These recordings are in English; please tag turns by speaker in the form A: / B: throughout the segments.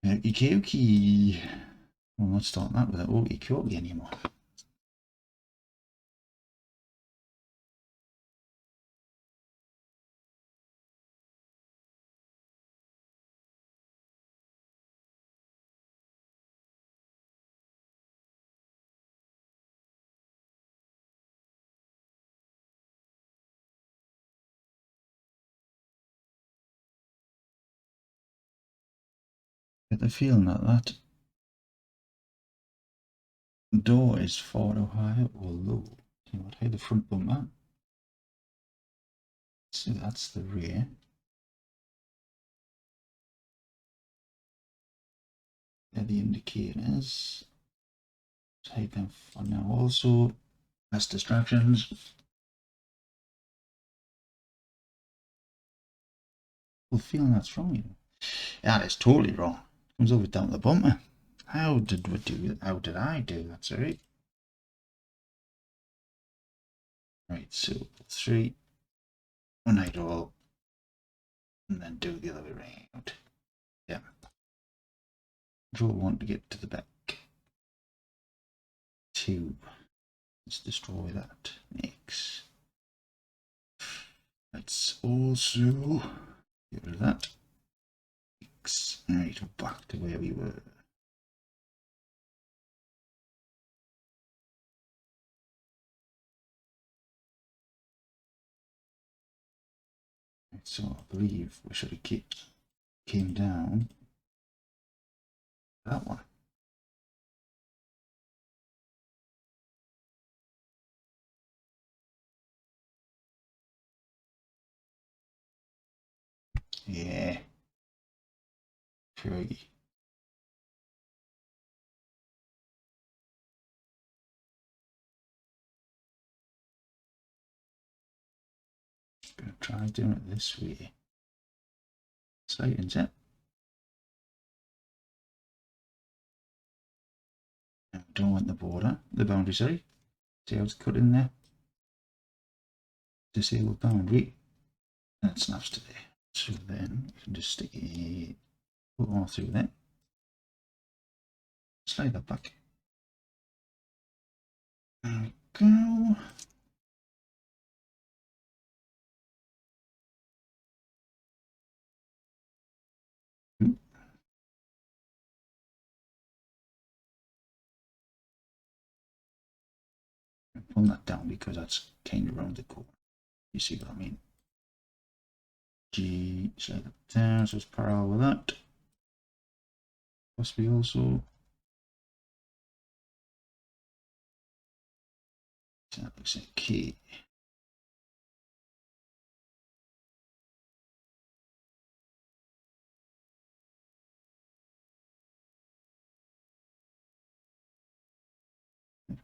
A: Okie dokie. Well, not starting that with an okie dokie anymore. Get the feeling that door is far too high or low. See what high the front bumper. So that's the rear. They're the indicators. Take them for now. Also, less distractions. Well, feeling that's wrong, you know. That is totally wrong. Comes over down the bumper. How did we do it? How did I do that? Sorry. Right, so 3, 1 8 all, and then do the other way around. Yeah. Draw 1 to get to the back. 2. Let's destroy that. Next. Let's also get rid of that. X. Alright, back to where we were. Right, so I believe we should have came down that one. Yeah. Fergie. Gonna try doing it this way. Slightens it. And we don't want the border, the boundary, sorry. See how it's cut in there? Disabled boundary. And it snaps to there. So then you can just stick it all through there. Slide that back. There we go. Pull that down because that's kind of around the corner. You see what I mean? G, slide that down so it's parallel with that. Possibly also. So that looks like key.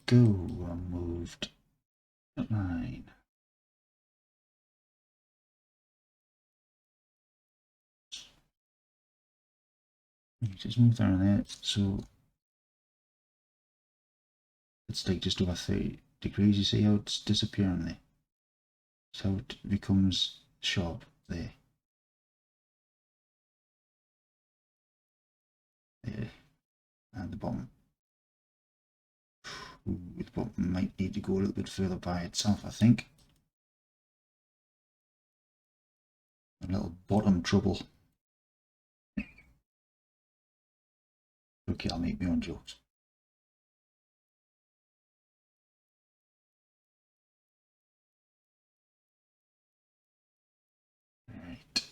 A: Go, I moved that line. Just move that on there. So it's like just over 30 degrees. You see how it's disappearing there? So it becomes sharp there. There. And the bottom. Ooh, the bottom might need to go a little bit further by itself, I think. A little bottom trouble. Okay, I'll make my own jokes. Right,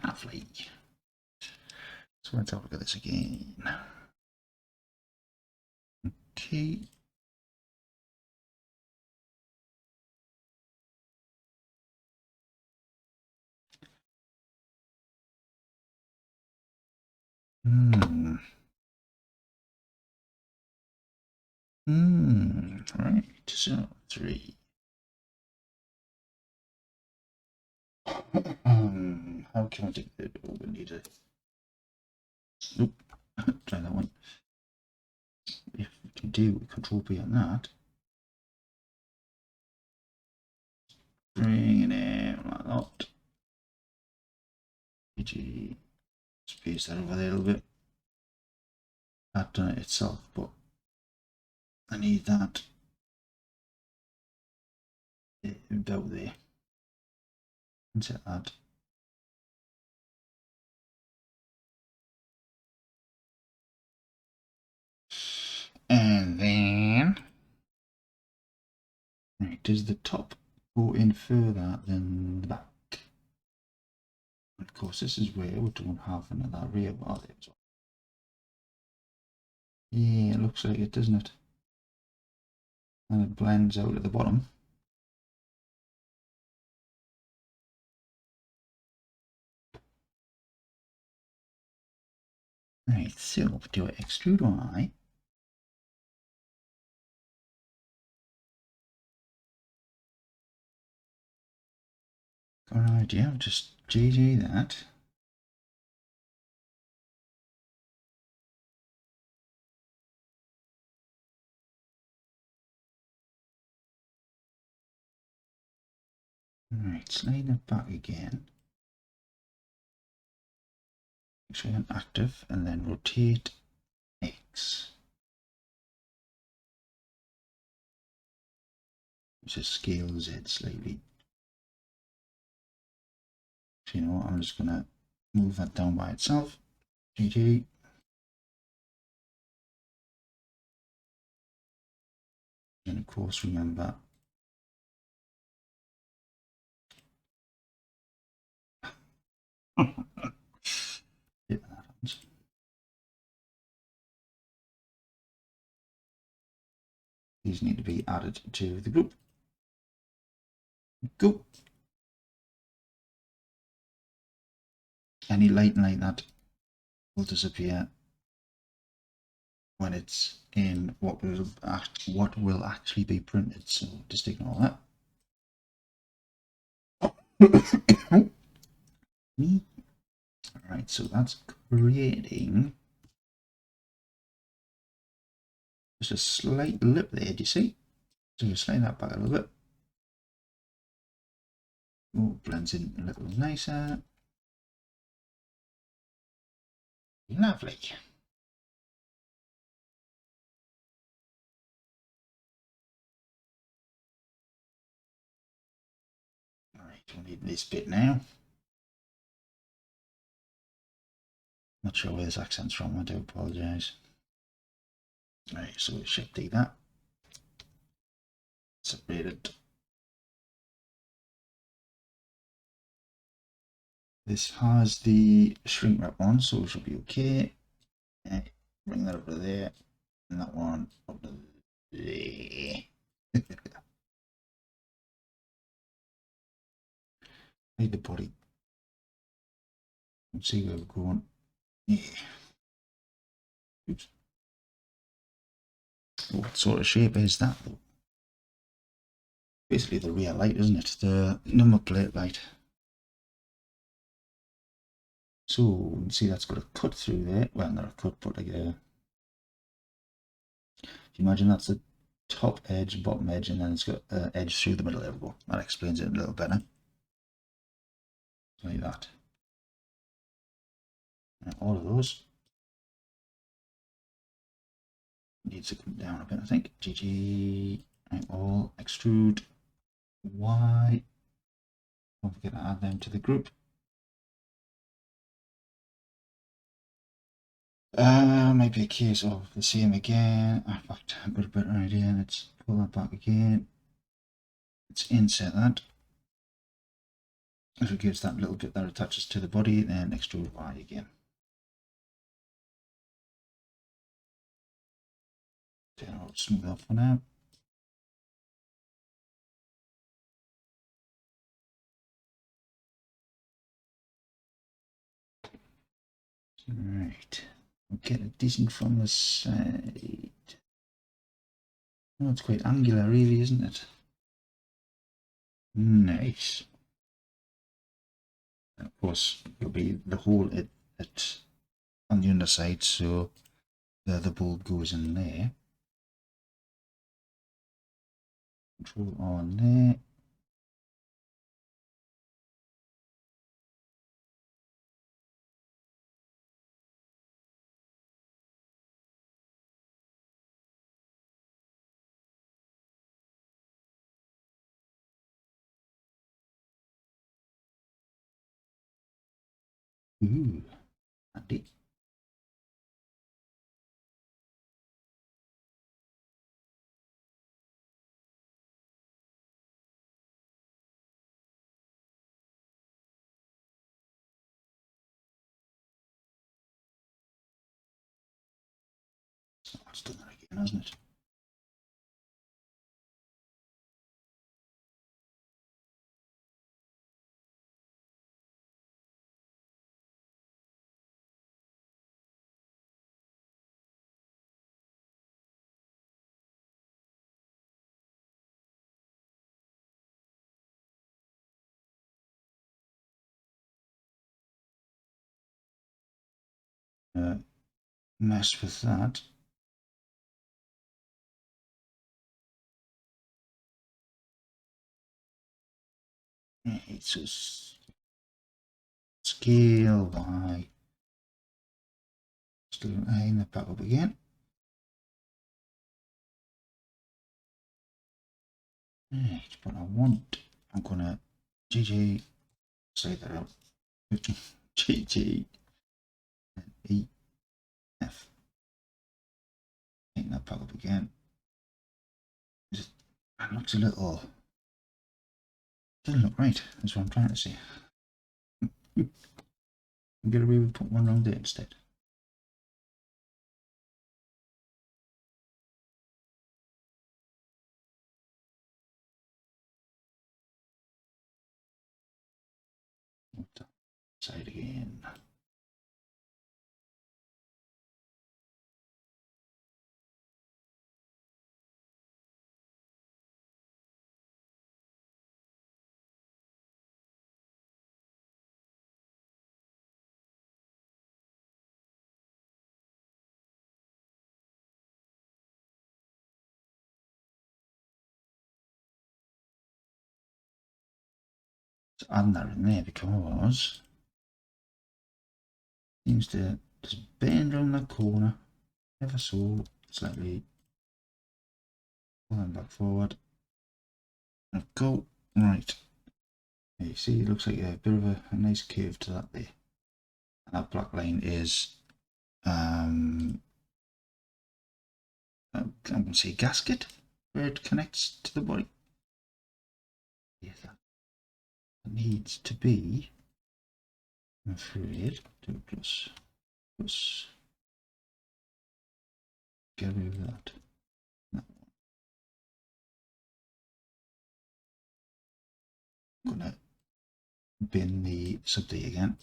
A: lovely. So let's have a look at this again. Okay. Right, so 3. How can I take it? Oh, we need a. Nope. Try that one. If we can do Control B on that. Bring it in like that. PG. Space that over there a little bit. had done it itself, but I need that about there. Insert that. And then, right, does the top go in further than the back? Of course, this is where we don't have another rear bar there as well. Yeah, it looks like it, doesn't it? And it blends out at the bottom. Right, so do I extrude Y? Got an idea, I'll just JJ that. Right, slide that back again. Make sure I'm active and then rotate X. Just scale Z slightly. So you know what, I'm just gonna move that down by itself. GG. And of course remember yeah, that happens. These need to be added to the group. Go. Any light like that will disappear when it's in what will actually be printed. So just ignore that. Alright, so that's creating just a slight lip there, do you see? So you slide that back a little bit. Oh, blends in a little nicer. Lovely. Alright, we need this bit now. Not sure where this accent's from, I do apologise. Right, so we should do that. Separated. This has the shrink wrap on, so it should be okay. Bring that over there, and that one over there. Need the body. Let's see where we're going. Yeah. Oops. What sort of shape is that though? Basically the rear light, isn't it? The number plate light. So you can see that's got a cut through there. Well, not a cut, but like a. If you imagine that's the top edge, bottom edge, and then it's got an edge through the middle. There we go. That explains it a little better. Like that. And all of those needs to come down a bit, I think. GG. Right, all extrude Y. Don't forget to add them to the group. Might be a case of the same again. In fact, I've got a better idea. Let's pull that back again. Let's insert that. If it gives that little bit that attaches to the body, then extrude Y again. Okay, I'll smooth off for now. Right, we'll get it decent from the side. Oh, it's quite angular, really, isn't it? Nice. And of course, it'll be the hole at on the underside, so the bulb goes in there. Control on there. Ooh, handy. So it's done that again, hasn't it? Mess with that. It's just scale Y. Still aim that back up again. Right, but I'm gonna GG, say that out. GG and EF. Aim that back up again. Just, it looks a little, doesn't look right, that's what I'm trying to say. I'm gonna really put one around there instead. Side again. So add that in there because it seems to just bend around that corner ever so slightly. Pull them back forward. And go. Right. You see, it looks like a bit of a nice curve to that there. And that black line is I'm going to say gasket where it connects to the body. Yes, that needs to be, I'm afraid, do plus, get rid of that. No. I'm going to bin the sub D again.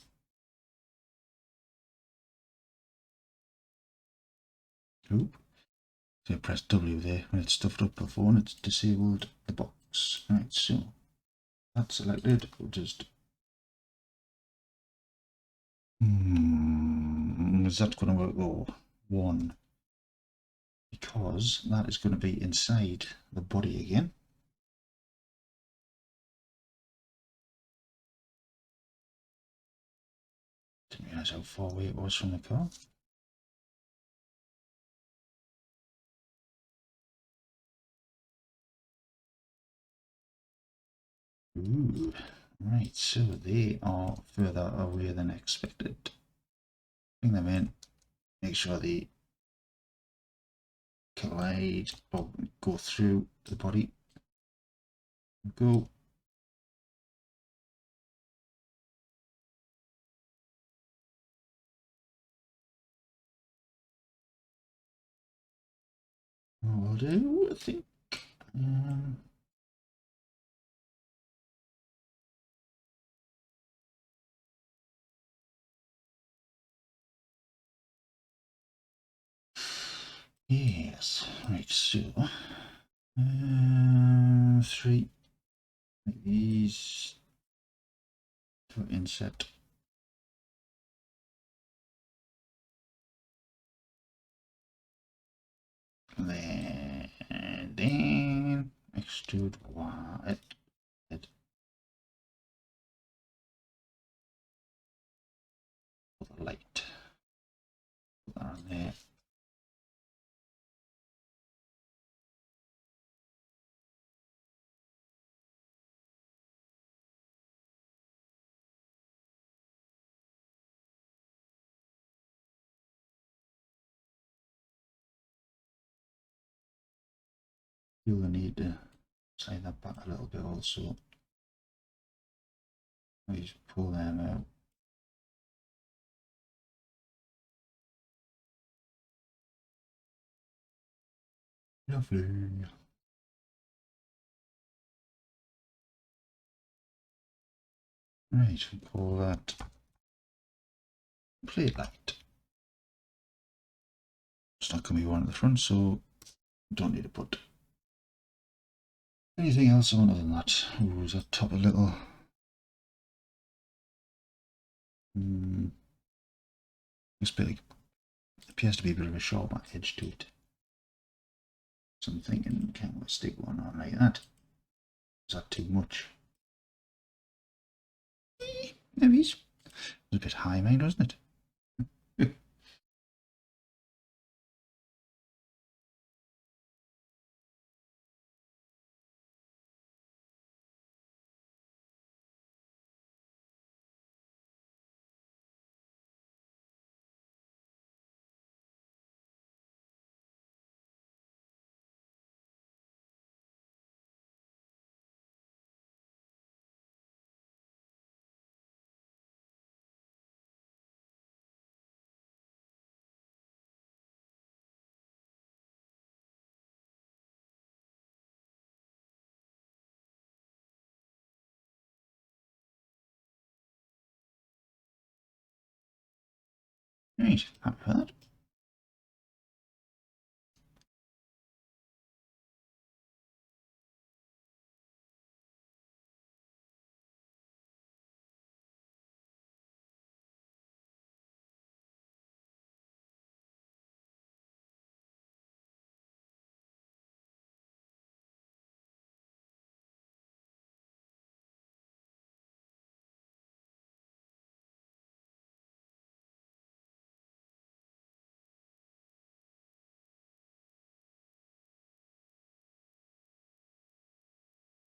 A: Oop. So I press W there when it's stuffed up before and it's disabled the box. Right, so that's selected. We'll just is that going to work? Oh, one, because that is going to be inside the body again. Didn't realize how far away it was from the car. Ooh, right, so they are further away than expected. Bring them in, make sure they collide or go through the body. Go. Will do, I think. Yes, right, so 3, make these to insert. Then extrude Y. For the light. Put that on there. You'll need to slide that back a little bit also. I just pull them out. Lovely. Right, pull that plate light. It's not going to be one at the front, so don't need to put anything else on other than that. Ooh, is that top a little? This bit appears to be a bit of a sharper edge to it. So I'm thinking, can we stick one on like that? Is that too much? Maybe it's a bit high, mate, wasn't it? Right, happy for that.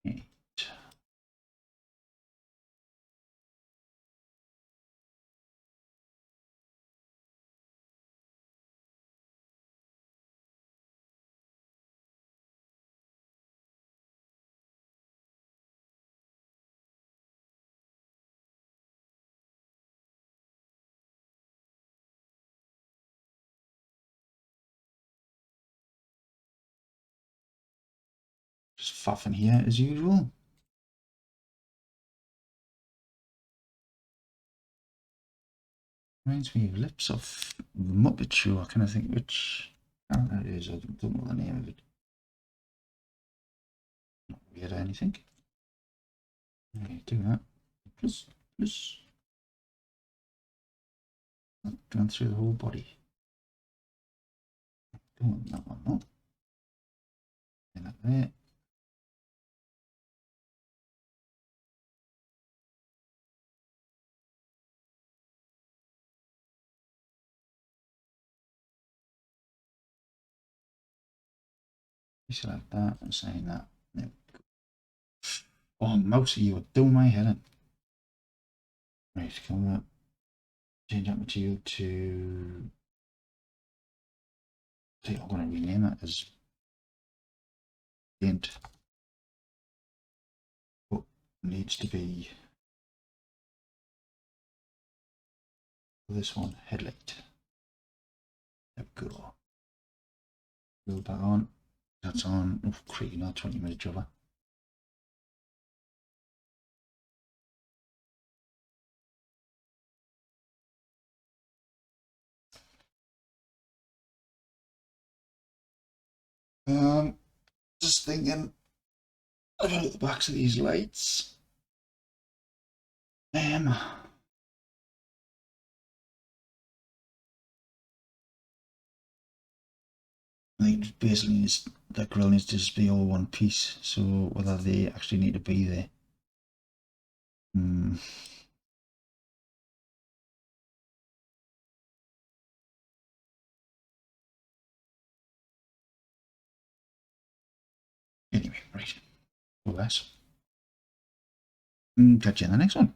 A: Right. Just faffing here as usual. Reminds me of Lips of the Muppet Show. I kind of think which character it is. I don't know the name of it. Not weird or anything. Okay, do that. Plus. Going through the whole body. Don't want that one, no. And that there. Select that and saying that. There we go. Oh, mousey, you are doing my head in. Right, can we change that material to. I think I'm going to rename it as paint. But needs to be this one, headlight. There we go. Build that on. That's on. Oh, creepy, not 20-minute jobber. Just thinking about the backs of these lights. I think basically needs, that grill needs to just be all one piece. So whether they actually need to be there. Anyway, right. Well, that's. Catch you in the next one.